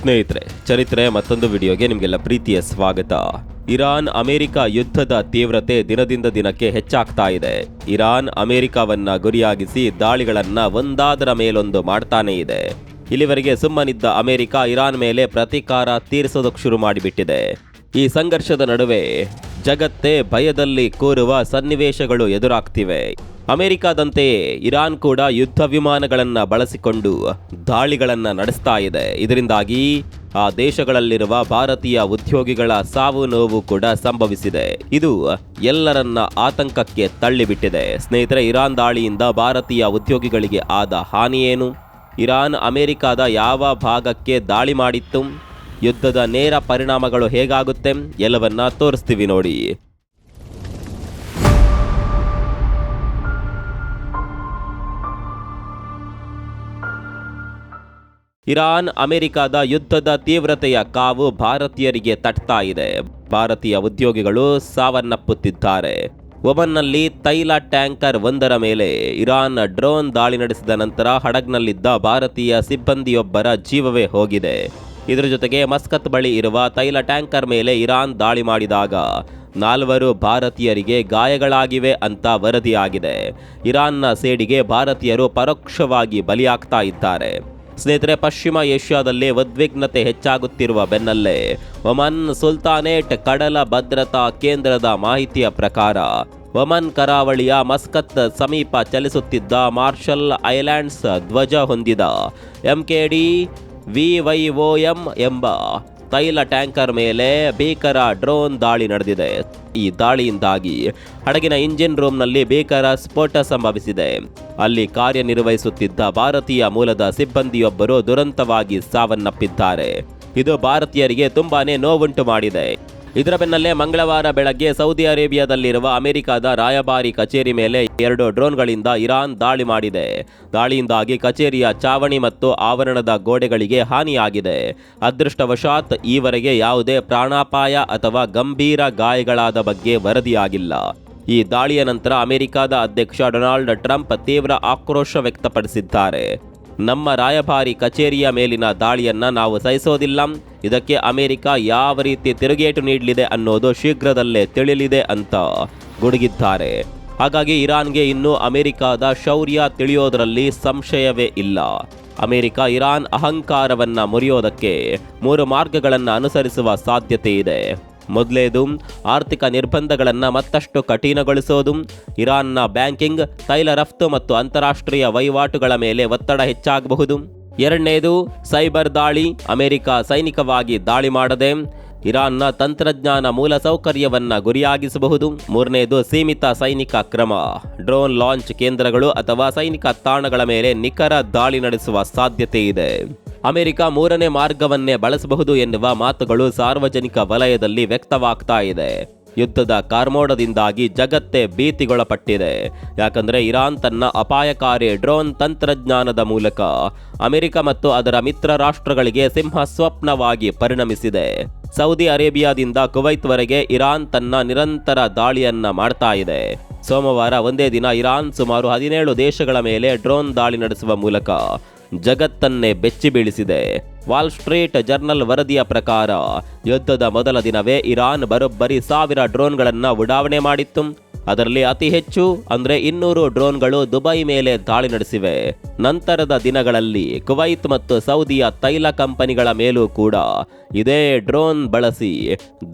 ಸ್ನೇಹಿತರೆ, ಚರಿತ್ರೆ ಮತ್ತೊಂದು ವಿಡಿಯೋಗೆ ನಿಮಗೆಲ್ಲ ಪ್ರೀತಿಯ ಸ್ವಾಗತ. ಇರಾನ್ ಅಮೆರಿಕ ಯುದ್ಧದ ತೀವ್ರತೆ ದಿನದಿಂದ ದಿನಕ್ಕೆ ಹೆಚ್ಚಾಗ್ತಾ ಇದೆ. ಇರಾನ್ ಅಮೆರಿಕವನ್ನ ಗುರಿಯಾಗಿಸಿ ದಾಳಿಗಳನ್ನ ಒಂದಾದರ ಮೇಲೊಂದು ಮಾಡ್ತಾನೇ ಇದೆ. ಇಲ್ಲಿವರೆಗೆ ಸುಮ್ಮನಿದ್ದ ಅಮೆರಿಕ ಇರಾನ್ ಮೇಲೆ ಪ್ರತೀಕಾರ ತೀರಿಸೋದಕ್ಕೆ ಶುರು ಮಾಡಿಬಿಟ್ಟಿದೆ. ಈ ಸಂಘರ್ಷದ ನಡುವೆ ಜಗತ್ತೇ ಭಯದಲ್ಲಿ ಕೂರುವ ಸನ್ನಿವೇಶಗಳು ಎದುರಾಗ್ತಿವೆ. ಅಮೆರಿಕದಂತೆಯೇ ಇರಾನ್ ಕೂಡ ಯುದ್ಧ ವಿಮಾನಗಳನ್ನು ಬಳಸಿಕೊಂಡು ದಾಳಿಗಳನ್ನು ನಡೆಸ್ತಾ ಇದೆ. ಇದರಿಂದಾಗಿ ಆ ದೇಶಗಳಲ್ಲಿರುವ ಭಾರತೀಯ ಉದ್ಯೋಗಿಗಳ ಸಾವು ನೋವು ಕೂಡ ಸಂಭವಿಸಿದೆ. ಇದು ಎಲ್ಲರನ್ನ ಆತಂಕಕ್ಕೆ ತಳ್ಳಿಬಿಟ್ಟಿದೆ. ಸ್ನೇಹಿತರೆ, ಇರಾನ್ ದಾಳಿಯಿಂದ ಭಾರತೀಯ ಉದ್ಯೋಗಿಗಳಿಗೆ ಆದ ಹಾನಿ ಏನು? ಇರಾನ್ ಅಮೆರಿಕದ ಯಾವ ಭಾಗಕ್ಕೆ ದಾಳಿ ಮಾಡಿತ್ತು? ಯುದ್ಧದ ನೇರ ಪರಿಣಾಮಗಳು ಹೇಗಾಗುತ್ತೆ? ಎಲ್ಲವನ್ನ ತೋರಿಸ್ತೀವಿ ನೋಡಿ. ಇರಾನ್ ಅಮೆರಿಕದ ಯುದ್ಧದ ತೀವ್ರತೆಯ ಕಾವು ಭಾರತೀಯರಿಗೆ ತಟ್ತಾ ಇದೆ. ಭಾರತೀಯ ಉದ್ಯೋಗಿಗಳು ಸಾವನ್ನಪ್ಪುತ್ತಿದ್ದಾರೆ. ಒಮನ್ನಲ್ಲಿ ತೈಲ ಟ್ಯಾಂಕರ್ ಒಂದರ ಮೇಲೆ ಇರಾನ್ ಡ್ರೋನ್ ದಾಳಿ ನಡೆಸಿದ ನಂತರ ಹಡಗ್ನಲ್ಲಿದ್ದ ಭಾರತೀಯ ಸಿಬ್ಬಂದಿಯೊಬ್ಬರ ಜೀವವೇ ಹೋಗಿದೆ. ಇದರ ಜೊತೆಗೆ ಮಸ್ಕತ್ ಬಳಿ ಇರುವ ತೈಲ ಟ್ಯಾಂಕರ್ ಮೇಲೆ ಇರಾನ್ ದಾಳಿ ಮಾಡಿದಾಗ 4 ಭಾರತೀಯರಿಗೆ ಗಾಯಗಳಾಗಿವೆ ಅಂತ ವರದಿಯಾಗಿದೆ. ಇರಾನ್ನ ಸೇಡಿಗೆ ಭಾರತೀಯರು ಪರೋಕ್ಷವಾಗಿ ಬಲಿಯಾಗ್ತಾ ಇದ್ದಾರೆ. ಸ್ನೇಹಿತರೆ, ಪಶ್ಚಿಮ ಏಷ್ಯಾದಲ್ಲಿ ಉದ್ವಿಗ್ನತೆ ಹೆಚ್ಚಾಗುತ್ತಿರುವ ಬೆನ್ನಲ್ಲೇ ಒಮನ್ ಸುಲ್ತಾನೇಟ್ ಕಡಲ ಭದ್ರತಾ ಕೇಂದ್ರದ ಮಾಹಿತಿಯ ಪ್ರಕಾರ ಒಮನ್ ಕರಾವಳಿಯ ಮಸ್ಕತ್ ಸಮೀಪ ಚಲಿಸುತ್ತಿದ್ದ ಮಾರ್ಷಲ್ ಐಲ್ಯಾಂಡ್ಸ್ ಧ್ವಜ ಹೊಂದಿದ MKD VYOM ಎಂಬ ತೈಲ ಟ್ಯಾಂಕರ್ ಮೇಲೆ ಭೀಕರ ಡ್ರೋನ್ ದಾಳಿ ನಡೆದಿದೆ. ಈ ದಾಳಿಯಿಂದಾಗಿ ಹಡಗಿನ ಇಂಜಿನ್ ರೂಮ್ನಲ್ಲಿ ಭೀಕರ ಸ್ಫೋಟ ಸಂಭವಿಸಿದೆ. ಅಲ್ಲಿ ಕಾರ್ಯನಿರ್ವಹಿಸುತ್ತಿದ್ದ ಭಾರತೀಯ ಮೂಲದ ಸಿಬ್ಬಂದಿಯೊಬ್ಬರು ದುರಂತವಾಗಿ ಸಾವನ್ನಪ್ಪಿದ್ದಾರೆ. ಇದು ಭಾರತೀಯರಿಗೆ ತುಂಬಾನೇ ನೋವುಂಟು ಮಾಡಿದೆ. ಇದರ ಬೆನ್ನಲ್ಲೇ ಮಂಗಳವಾರ ಬೆಳಗ್ಗೆ ಸೌದಿ ಅರೇಬಿಯಾದಲ್ಲಿರುವ ಅಮೆರಿಕದ ರಾಯಭಾರಿ ಕಚೇರಿ ಮೇಲೆ 2 ಡ್ರೋನ್ಗಳಿಂದ ಇರಾನ್ ದಾಳಿ ಮಾಡಿದೆ. ದಾಳಿಯಿಂದಾಗಿ ಕಚೇರಿಯ ಚಾವಣಿ ಮತ್ತು ಆವರಣದ ಗೋಡೆಗಳಿಗೆ ಹಾನಿಯಾಗಿದೆ. ಅದೃಷ್ಟವಶಾತ್ ಈವರೆಗೆ ಯಾವುದೇ ಪ್ರಾಣಾಪಾಯ ಅಥವಾ ಗಂಭೀರ ಗಾಯಗಳಾದ ಬಗ್ಗೆ ವರದಿಯಾಗಿಲ್ಲ. ಈ ದಾಳಿಯ ನಂತರ ಅಮೆರಿಕದ ಅಧ್ಯಕ್ಷ ಡೊನಾಲ್ಡ್ ಟ್ರಂಪ್ ತೀವ್ರ ಆಕ್ರೋಶ ವ್ಯಕ್ತಪಡಿಸಿದ್ದಾರೆ. ನಮ್ಮ ರಾಯಭಾರಿ ಕಚೇರಿಯ ಮೇಲಿನ ದಾಳಿಯನ್ನ ನಾವು ಸಹಿಸೋದಿಲ್ಲ. ಇದಕ್ಕೆ ಅಮೆರಿಕ ಯಾವ ರೀತಿ ತಿರುಗೇಟು ನೀಡಲಿದೆ ಅನ್ನೋದು ಶೀಘ್ರದಲ್ಲೇ ತಿಳಿಯಲಿದೆ ಅಂತ ಗುಡುಗಿದ್ದಾರೆ. ಹಾಗಾಗಿ ಇರಾನ್ಗೆ ಇನ್ನೂ ಅಮೆರಿಕದ ಶೌರ್ಯ ತಿಳಿಯೋದರಲ್ಲಿ ಸಂಶಯವೇ ಇಲ್ಲ. ಅಮೆರಿಕ ಇರಾನ್ ಅಹಂಕಾರವನ್ನ ಮುರಿಯೋದಕ್ಕೆ 3 ಮಾರ್ಗಗಳನ್ನು ಅನುಸರಿಸುವ ಸಾಧ್ಯತೆ ಇದೆ. ಮೊದಲೇದು, ಆರ್ಥಿಕ ನಿರ್ಬಂಧಗಳನ್ನು ಮತ್ತಷ್ಟು ಕಠಿಣಗೊಳಿಸೋದು. ಇರಾನ್ನ ಬ್ಯಾಂಕಿಂಗ್, ತೈಲ ರಫ್ತು ಮತ್ತು ಅಂತಾರಾಷ್ಟ್ರೀಯ ವಹಿವಾಟುಗಳ ಮೇಲೆ ಒತ್ತಡ ಹೆಚ್ಚಾಗಬಹುದು. ಎರಡನೇದು, ಸೈಬರ್ ದಾಳಿ. ಅಮೆರಿಕ ಸೈನಿಕವಾಗಿ ದಾಳಿ ಮಾಡದೆ ಇರಾನ್ನ ತಂತ್ರಜ್ಞಾನ ಮೂಲಸೌಕರ್ಯವನ್ನ ಗುರಿಯಾಗಿಸಬಹುದು. ಮೂರನೇದು, ಸೀಮಿತ ಸೈನಿಕ ಕ್ರಮ. ಡ್ರೋನ್ ಲಾಂಚ್ ಕೇಂದ್ರಗಳು ಅಥವಾ ಸೈನಿಕ ತಾಣಗಳ ಮೇಲೆ ನಿಖರ ದಾಳಿ ನಡೆಸುವ ಸಾಧ್ಯತೆ ಇದೆ. ಅಮೆರಿಕ 3ನೇ ಮಾರ್ಗವನ್ನೇ ಬಳಸಬಹುದು ಎನ್ನುವ ಮಾತುಗಳು ಸಾರ್ವಜನಿಕ ವಲಯದಲ್ಲಿ ವ್ಯಕ್ತವಾಗ್ತಾ ಇದೆ. ಯುದ್ಧದ ಕಾರ್ಮೋಡದಿಂದಾಗಿ ಜಗತ್ತೇ ಭೀತಿಗೊಳಪಟ್ಟಿದೆ. ಯಾಕಂದ್ರೆ ಇರಾನ್ ತನ್ನ ಅಪಾಯಕಾರಿ ಡ್ರೋನ್ ತಂತ್ರಜ್ಞಾನದ ಮೂಲಕ ಅಮೆರಿಕ ಮತ್ತು ಅದರ ಮಿತ್ರ ರಾಷ್ಟ್ರಗಳಿಗೆ ಸಿಂಹ ಸ್ವಪ್ನವಾಗಿ ಪರಿಣಮಿಸಿದೆ. ಸೌದಿ ಅರೇಬಿಯಾದಿಂದ ಕುವೈತ್ವರೆಗೆ ಇರಾನ್ ತನ್ನ ನಿರಂತರ ದಾಳಿಯನ್ನ ಮಾಡ್ತಾ ಇದೆ. ಸೋಮವಾರ ಒಂದೇ ದಿನ ಇರಾನ್ ಸುಮಾರು 17 ದೇಶಗಳ ಮೇಲೆ ಡ್ರೋನ್ ದಾಳಿ ನಡೆಸುವ ಮೂಲಕ ಜಗತ್ತನ್ನೇ ಬೆಚ್ಚಿ ಬೀಳಿಸಿದೆ. ವಾಲ್ ಸ್ಟ್ರೀಟ್ ಜರ್ನಲ್ ವರದಿಯ ಪ್ರಕಾರ ಯುದ್ಧದ ಮೊದಲ ದಿನವೇ ಇರಾನ್ ಬರೋಬ್ಬರಿ 1000 ಡ್ರೋನ್ಗಳನ್ನು ಉಡಾವಣೆ ಮಾಡಿತ್ತು. ಅದರಲ್ಲಿ ಅತಿ ಹೆಚ್ಚು ಅಂದ್ರೆ 200 ಡ್ರೋನ್ಗಳು ದುಬೈ ಮೇಲೆ ದಾಳಿ ನಡೆಸಿವೆ. ನಂತರದ ದಿನಗಳಲ್ಲಿ ಕುವೈತ್ ಮತ್ತು ಸೌದಿಯ ತೈಲ ಕಂಪನಿಗಳ ಮೇಲೂ ಕೂಡ ಇದೇ ಡ್ರೋನ್ ಬಳಸಿ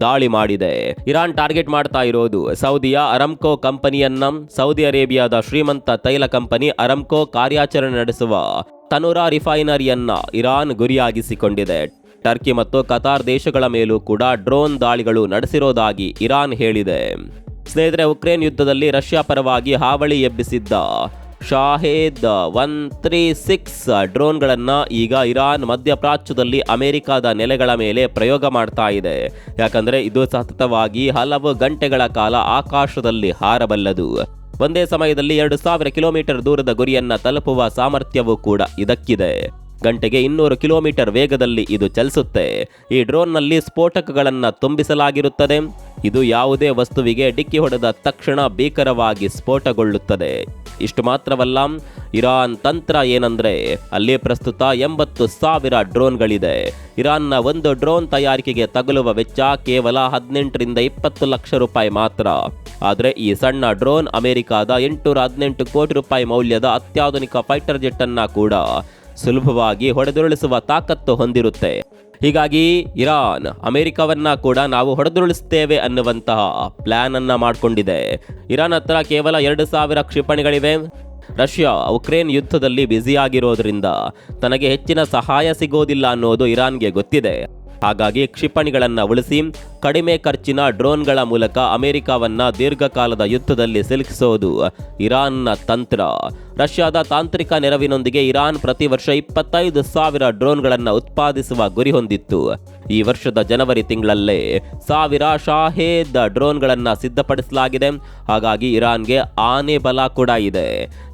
ದಾಳಿ ಮಾಡಿದೆ. ಇರಾನ್ ಟಾರ್ಗೆಟ್ ಮಾಡ್ತಾ ಇರೋದು ಸೌದಿಯ ಅರಾಮ್ಕೋ ಕಂಪನಿಯನ್ನ. ಸೌದಿ ಅರೇಬಿಯಾದ ಶ್ರೀಮಂತ ತೈಲ ಕಂಪನಿ ಅರಾಮ್ಕೋ ಕಾರ್ಯಾಚರಣೆ ನಡೆಸುವ ತನುರಾ ರಿಫೈನರಿಯನ್ನ ಇರಾನ್ ಗುರಿಯಾಗಿಸಿಕೊಂಡಿದೆ. ಟರ್ಕಿ ಮತ್ತು ಕತಾರ್ ದೇಶಗಳ ಮೇಲೂ ಕೂಡ ಡ್ರೋನ್ ದಾಳಿಗಳು ನಡೆಸಿರೋದಾಗಿ ಇರಾನ್ ಹೇಳಿದೆ. ಸ್ನೇಹಿತರೆ, ಉಕ್ರೇನ್ ಯುದ್ಧದಲ್ಲಿ ರಷ್ಯಾ ಪರವಾಗಿ ಹಾವಳಿ ಎಬ್ಬಿಸಿದ್ದ ಶಾಹೇದ್ 136 ಡ್ರೋನ್ಗಳನ್ನು ಈಗ ಇರಾನ್ ಮಧ್ಯಪ್ರಾಚ್ಯದಲ್ಲಿ ಅಮೆರಿಕದ ನೆಲೆಗಳ ಮೇಲೆ ಪ್ರಯೋಗ ಮಾಡ್ತಾ ಇದೆ. ಯಾಕಂದರೆ ಇದು ಸತತವಾಗಿ ಹಲವು ಗಂಟೆಗಳ ಕಾಲ ಆಕಾಶದಲ್ಲಿ ಹಾರಬಲ್ಲದು. ಒಂದೇ ಸಮಯದಲ್ಲಿ 2000 ಕಿಲೋಮೀಟರ್ ದೂರದ ಗುರಿಯನ್ನ ತಲುಪುವ ಸಾಮರ್ಥ್ಯವೂ ಕೂಡ ಇದಕ್ಕಿದೆ. ಗಂಟೆಗೆ 200 ಕಿಲೋಮೀಟರ್ ವೇಗದಲ್ಲಿ ಇದು ಚಲಿಸುತ್ತೆ. ಈ ಡ್ರೋನ್ನಲ್ಲಿ ಸ್ಫೋಟಕಗಳನ್ನು ತುಂಬಿಸಲಾಗಿರುತ್ತದೆ. ಇದು ಯಾವುದೇ ವಸ್ತುವಿಗೆ ಡಿಕ್ಕಿ ಹೊಡೆದ ತಕ್ಷಣ ಭೀಕರವಾಗಿ ಸ್ಫೋಟಗೊಳ್ಳುತ್ತದೆ. ಇಷ್ಟು ಮಾತ್ರವಲ್ಲ, ಇರಾನ್ ತಂತ್ರ ಏನಂದ್ರೆ ಅಲ್ಲಿ ಪ್ರಸ್ತುತ 80,000 ಡ್ರೋನ್ಗಳಿದೆ. ಇರಾನ್ನ ಒಂದು ಡ್ರೋನ್ ತಯಾರಿಕೆಗೆ ತಗುಲುವ ವೆಚ್ಚ ಕೇವಲ 18 ರಿಂದ 20 ಲಕ್ಷ ರೂಪಾಯಿ ಮಾತ್ರ. ಆದರೆ ಈ ಸಣ್ಣ ಡ್ರೋನ್ ಅಮೆರಿಕಾದ 818 ಕೋಟಿ ರೂಪಾಯಿ ಮೌಲ್ಯದ ಅತ್ಯಾಧುನಿಕ ಫೈಟರ್ ಜೆಟ್ ಅನ್ನ ಕೂಡ ಸುಲಭವಾಗಿ ಹೊಡೆದುರುಳಿಸುವ ತಾಕತ್ತು ಹೊಂದಿರುತ್ತೆ. ಹೀಗಾಗಿ ಇರಾನ್ ಅಮೆರಿಕವನ್ನ ಕೂಡ ನಾವು ಹೊಡೆದುರುಳಿಸ್ತೇವೆ ಅನ್ನುವಂತಹ ಪ್ಲಾನ್ ಅನ್ನ ಮಾಡಿಕೊಂಡಿದೆ. ಇರಾನ್ ಹತ್ರ ಕೇವಲ 2,000 ಕ್ಷಿಪಣಿಗಳಿವೆ. ರಷ್ಯಾ ಉಕ್ರೇನ್ ಯುದ್ಧದಲ್ಲಿ ಬ್ಯುಸಿಯಾಗಿರೋದ್ರಿಂದ ತನಗೆ ಹೆಚ್ಚಿನ ಸಹಾಯ ಸಿಗೋದಿಲ್ಲ ಅನ್ನೋದು ಇರಾನ್ಗೆ ಗೊತ್ತಿದೆ. ಹಾಗಾಗಿ ಕ್ಷಿಪಣಿಗಳನ್ನು ಉಳಿಸಿ ಕಡಿಮೆ ಖರ್ಚಿನ ಡ್ರೋನ್ಗಳ ಮೂಲಕ ಅಮೆರಿಕವನ್ನ ದೀರ್ಘಕಾಲದ ಯುದ್ಧದಲ್ಲಿ ಸಿಲುಕಿಸೋದು ಇರಾನ್ನ ತಂತ್ರ. ರಷ್ಯಾದ ತಾಂತ್ರಿಕ ನೆರವಿನೊಂದಿಗೆ ಇರಾನ್ ಪ್ರತಿ ವರ್ಷ 25,000 ಡ್ರೋನ್ಗಳನ್ನು ಉತ್ಪಾದಿಸುವ ಗುರಿ ಹೊಂದಿತ್ತು. ಈ ವರ್ಷದ ಜನವರಿ ತಿಂಗಳಲ್ಲೇ 1000 ಶಾಹೇದ್ ಡ್ರೋನ್ಗಳನ್ನು ಸಿದ್ಧಪಡಿಸಲಾಗಿದೆ. ಹಾಗಾಗಿ ಇರಾನ್ಗೆ ಆನೆ ಬಲ ಕೂಡ ಇದೆ.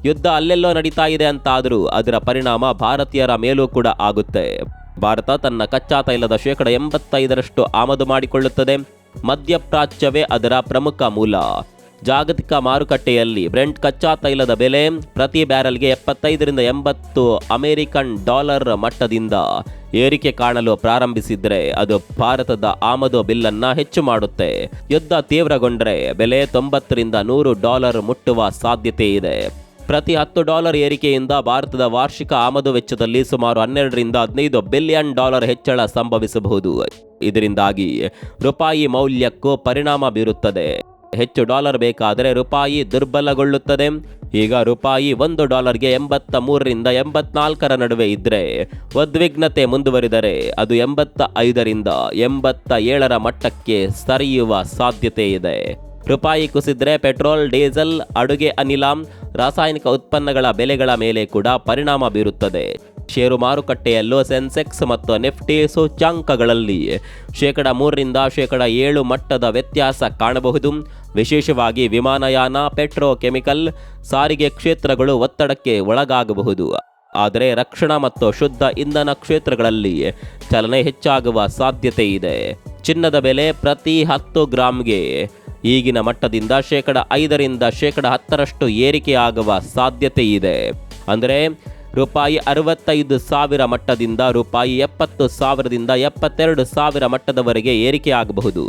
ಯುದ್ಧ ಅಲ್ಲೆಲ್ಲೋ ನಡೀತಾ ಇದೆ ಅಂತಾದರೂ ಅದರ ಪರಿಣಾಮ ಭಾರತೀಯರ ಮೇಲೂ ಕೂಡ ಆಗುತ್ತೆ. ಭಾರತ ತನ್ನ ಕಚ್ಚಾ ತೈಲದ 85% ಆಮದು ಮಾಡಿಕೊಳ್ಳುತ್ತದೆ. ಮಧ್ಯಪ್ರಾಚ್ಯವೇ ಅದರ ಪ್ರಮುಖ ಮೂಲ. ಜಾಗತಿಕ ಮಾರುಕಟ್ಟೆಯಲ್ಲಿ ಬ್ರೆಂಟ್ ಕಚ್ಚಾ ತೈಲದ ಬೆಲೆ ಪ್ರತಿ ಬ್ಯಾರೆಲ್ಗೆ 75 ರಿಂದ 80 ಅಮೆರಿಕನ್ ಡಾಲರ್ ಮಟ್ಟದಿಂದ ಏರಿಕೆ ಕಾಣಲು ಪ್ರಾರಂಭಿಸಿದ್ರೆ ಅದು ಭಾರತದ ಆಮದು ಬಿಲ್ಲನ್ನ ಹೆಚ್ಚು ಮಾಡುತ್ತೆ. ಯುದ್ಧ ತೀವ್ರಗೊಂಡ್ರೆ ಬೆಲೆ $90 ರಿಂದ $100 ಮುಟ್ಟುವ ಸಾಧ್ಯತೆ ಇದೆ. ಪ್ರತಿ $10 ಏರಿಕೆಯಿಂದ ಭಾರತದ ವಾರ್ಷಿಕ ಆಮದು ವೆಚ್ಚದಲ್ಲಿ ಸುಮಾರು $12 ರಿಂದ $15 ಬಿಲಿಯನ್ ಹೆಚ್ಚಳ ಸಂಭವಿಸಬಹುದು. ಇದರಿಂದಾಗಿ ರೂಪಾಯಿ ಮೌಲ್ಯಕ್ಕೂ ಪರಿಣಾಮ ಬೀರುತ್ತದೆ. ಹೆಚ್ಚು ಡಾಲರ್ ಬೇಕಾದರೆ ರೂಪಾಯಿ ದುರ್ಬಲಗೊಳ್ಳುತ್ತದೆ. ಈಗ ರೂಪಾಯಿ $1ಗೆ 83 ರಿಂದ 84 ನಡುವೆ ಇದ್ರೆ ಉದ್ವಿಗ್ನತೆ ಮುಂದುವರಿದರೆ ಅದು 85 ರಿಂದ 87 ಮಟ್ಟಕ್ಕೆ ಸರಿಯುವ ಸಾಧ್ಯತೆ ಇದೆ. ರೂಪಾಯಿ ಕುಸಿದ್ರೆ ಪೆಟ್ರೋಲ್, ಡೀಸೆಲ್, ಅಡುಗೆ ಅನಿಲ, ರಾಸಾಯನಿಕ ಉತ್ಪನ್ನಗಳ ಬೆಲೆಗಳ ಮೇಲೆ ಕೂಡ ಪರಿಣಾಮ ಬೀರುತ್ತದೆ. ಷೇರು ಮಾರುಕಟ್ಟೆಯಲ್ಲೂ ಸೆನ್ಸೆಕ್ಸ್ ಮತ್ತು ನಿಫ್ಟಿ ಸೂಚ್ಯಾಂಕಗಳಲ್ಲಿ 3% ರಿಂದ 7% ಮಟ್ಟದ ವ್ಯತ್ಯಾಸ ಕಾಣಬಹುದು. ವಿಶೇಷವಾಗಿ ವಿಮಾನಯಾನ, ಪೆಟ್ರೋಕೆಮಿಕಲ್, ಸಾರಿಗೆ ಕ್ಷೇತ್ರಗಳು ಒತ್ತಡಕ್ಕೆ ಒಳಗಾಗಬಹುದು. ಆದರೆ ರಕ್ಷಣಾ ಮತ್ತು ಶುದ್ಧ ಇಂಧನ ಕ್ಷೇತ್ರಗಳಲ್ಲಿ ಚಲನೆ ಹೆಚ್ಚಾಗುವ ಸಾಧ್ಯತೆ ಇದೆ. ಚಿನ್ನದ ಬೆಲೆ ಪ್ರತಿ 10 ಗ್ರಾಂಗೆ ಈಗಿನ ಮಟ್ಟದಿಂದ 5% ರಿಂದ 10% ಏರಿಕೆಯಾಗುವ ಸಾಧ್ಯತೆ ಇದೆ. ಅಂದರೆ ರೂಪಾಯಿ 65,000 ಮಟ್ಟದಿಂದ ರೂಪಾಯಿ 70,000 ದಿಂದ 72,000 ಮಟ್ಟದವರೆಗೆ ಏರಿಕೆಯಾಗಬಹುದು.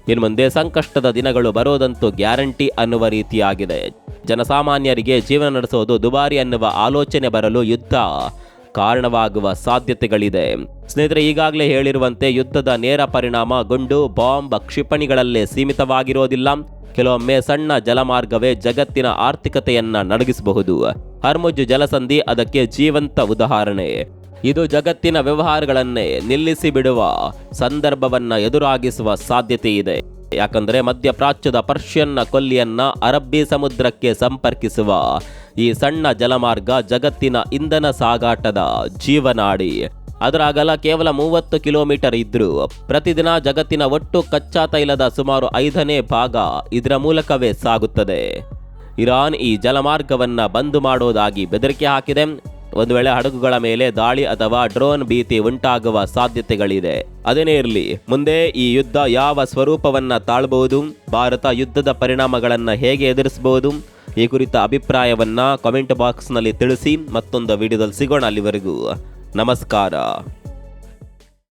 ಇನ್ನು ಮುಂದೆ ಸಂಕಷ್ಟದ ದಿನಗಳು ಬರೋದಂತೂ ಗ್ಯಾರಂಟಿ ಅನ್ನುವ ರೀತಿಯಾಗಿದೆ. ಜನಸಾಮಾನ್ಯರಿಗೆ ಜೀವನ ನಡೆಸೋದು ದುಬಾರಿ ಅನ್ನುವ ಆಲೋಚನೆ ಬರಲು ಯುದ್ಧ ಕಾರಣವಾಗುವ ಸಾಧ್ಯತೆಗಳಿದೆ. ಸ್ನೇಹಿತರೆ, ಈಗಾಗಲೇ ಹೇಳಿರುವಂತೆ ಯುದ್ಧದ ನೇರ ಪರಿಣಾಮ ಗುಂಡು, ಬಾಂಬ್, ಕ್ಷಿಪಣಿಗಳಲ್ಲೇ ಸೀಮಿತವಾಗಿರೋದಿಲ್ಲ. ಕೆಲವೊಮ್ಮೆ ಸಣ್ಣ ಜಲಮಾರ್ಗವೇ ಜಗತ್ತಿನ ಆರ್ಥಿಕತೆಯನ್ನ ನಡಗಿಸಬಹುದು. ಹರ್ಮುಜ್ ಜಲಸಂಧಿ ಅದಕ್ಕೆ ಜೀವಂತ ಉದಾಹರಣೆ. ಇದು ಜಗತ್ತಿನ ವ್ಯವಹಾರಗಳನ್ನೇ ನಿಲ್ಲಿಸಿ ಬಿಡುವ ಸಂದರ್ಭವನ್ನ ಎದುರಾಗಿಸುವ ಸಾಧ್ಯತೆ ಇದೆ. ಯಾಕಂದರೆ ಮಧ್ಯಪ್ರಾಚ್ಯದ ಪರ್ಷಿಯನ್ನ ಕೊಲ್ಲಿಯನ್ನ ಅರಬ್ಬಿ ಸಮುದ್ರಕ್ಕೆ ಸಂಪರ್ಕಿಸುವ ಈ ಸಣ್ಣ ಜಲಮಾರ್ಗ ಜಗತ್ತಿನ ಇಂಧನ ಸಾಗಾಟದ ಜೀವನಾಡಿ. ಅದರ ಅಗಲ ಕೇವಲ 30 ಕಿಲೋಮೀಟರ್ ಇದ್ರೂ ಪ್ರತಿದಿನ ಜಗತ್ತಿನ ಒಟ್ಟು ಕಚ್ಚಾ ತೈಲದ ಸುಮಾರು 5ನೇ ಭಾಗ ಇದರ ಮೂಲಕವೇ ಸಾಗುತ್ತದೆ. ಇರಾನ್ ಈ ಜಲಮಾರ್ಗವನ್ನ ಬಂದ್ ಮಾಡೋದಾಗಿ ಬೆದರಿಕೆ ಹಾಕಿದೆ. ಒಂದು ವೇಳೆ ಹಡಗುಗಳ ಮೇಲೆ ದಾಳಿ ಅಥವಾ ಡ್ರೋನ್ ಭೀತಿ ಉಂಟಾಗುವ ಸಾಧ್ಯತೆಗಳಿದೆ. ಅದೇನೇ ಇರಲಿ, ಮುಂದೆ ಈ ಯುದ್ಧ ಯಾವ ಸ್ವರೂಪವನ್ನ ತಾಳಬಹುದು, ಭಾರತ ಯುದ್ಧದ ಪರಿಣಾಮಗಳನ್ನು ಹೇಗೆ ಎದುರಿಸಬಹುದು, ಈ ಕುರಿತ ಅಭಿಪ್ರಾಯವನ್ನ ಕಾಮೆಂಟ್ ಬಾಕ್ಸ್ನಲ್ಲಿ ತಿಳಿಸಿ. ಮತ್ತೊಂದು ವಿಡಿಯೋದಲ್ಲಿ ಸಿಗೋಣ. ಅಲ್ಲಿವರೆಗೂ ನಮಸ್ಕಾರ.